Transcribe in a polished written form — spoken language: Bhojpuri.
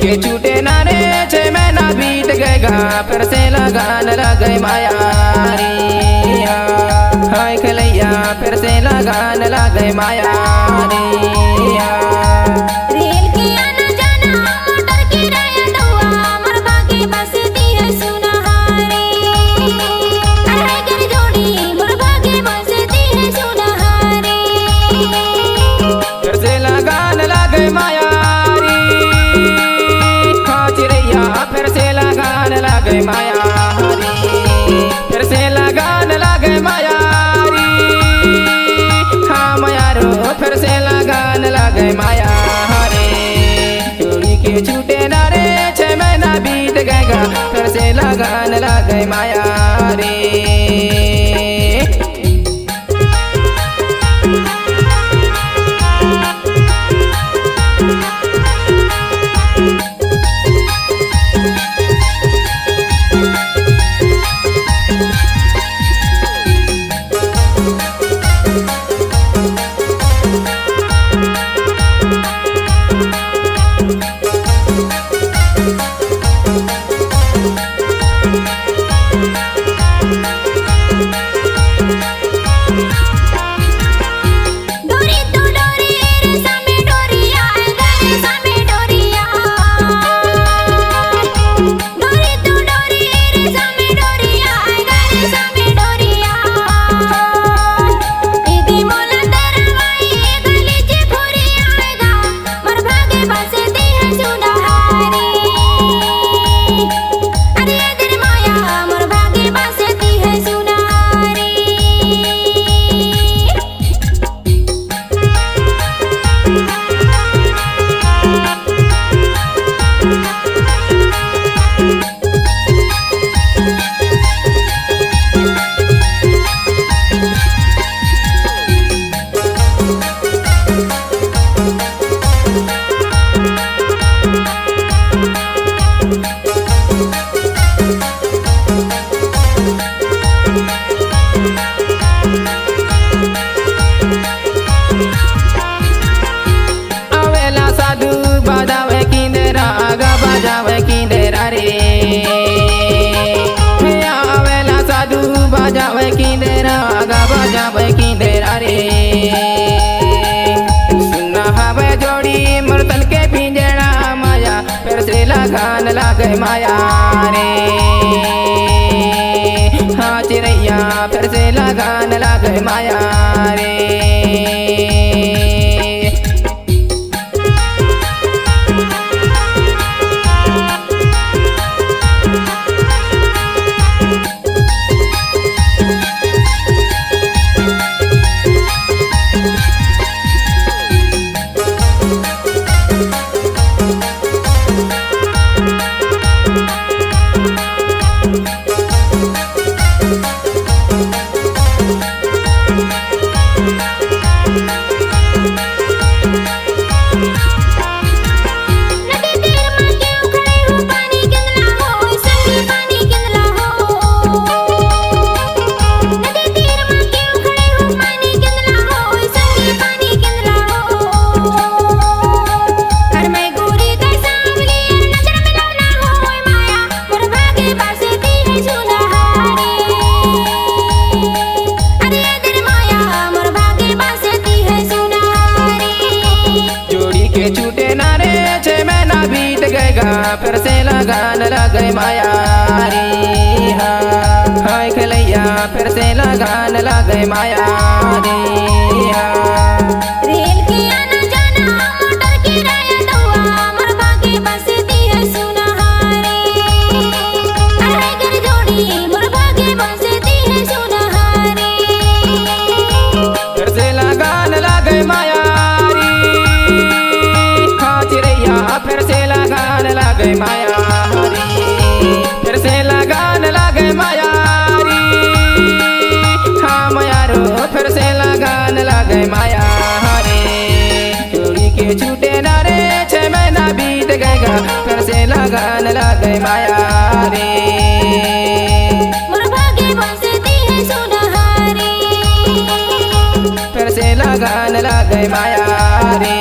के छूटे ना रे 6 महीना बीत गएगा फिर से लगान लगे माया रे हाय खलैया फिर से लगान लगे माया रे रेल के आना जाना मोटर की रैयतवा मोर भागे बसती है सुनहारे अरे कर जोड़ी मोर भागे बसती है सुनहारे फिर से लगान लगे माया रे हाँ चिड़ैया फिर से लगान लगे माया रे फिर से लगान लगे माया रे हाँ माया रो फिर से लगान लगे माया रे चोरी के छूटे ना रे 6 महीना बीत गएगा फिर से लगान लगे माया रे डोरी तो डोरी रे सामे डोरिया गए सामे डोरिया डोरी तो डोरी रे सामे डोरिया गए सामे डोरिया दीदी मोला तरवाई गली जे खोरिया आएगा मोर भागे बसती है सुनहारे अरे तेरी माया मोर भागे बसती है सुनहारे आवेला साधु बाजावे किंदेरा आगा बाजावे किंदेरा रे आवेला साधु बाजावे किंदेरा आगा बाजावे किंदेरा रे सुना हवे जोड़ी मर्दन के पिंजरा माया फिर से लगान लगे माया रे हाँ चिड़ैया फिर से लगान लगे माया रे नदी तीर में क्यों खड़े हो पानी कितना हो संगी पानी कितना हो नदी तीर में क्यों खड़े हो पानी कितना हो संगी पानी कितना हो हर मैं गोरी का सांवली नजर मिलाना हो माया मोर भागे बसती है सुनहारे अरे तेरी माया मोर भागे बसती है सुनहारे जोड़ी के छूटे ना रे 6 महीना बीत गएगा फिर से लगान लगे माया रे हाय खलैया फिर से लगान लगे माया रे रेल के आना जाना मोटर की रैयतवा मोर भागे बसती है सुनहारे अरे कर जोड़ी मोर भागे बसती है सुनहारे फिर से लगान लगे माया रे हाँ चिड़ैया फिर से लगान लगे माया रे फिर से लगान लगे माया रे हाँ माया रो फिर से लगान लगे माया रे चोरी के छूटे ना रे 6 महीना बीत गएगा फिर से लगान लगे माया रे मोर भागे बसती है सुनहारे लगान लगे माया रे।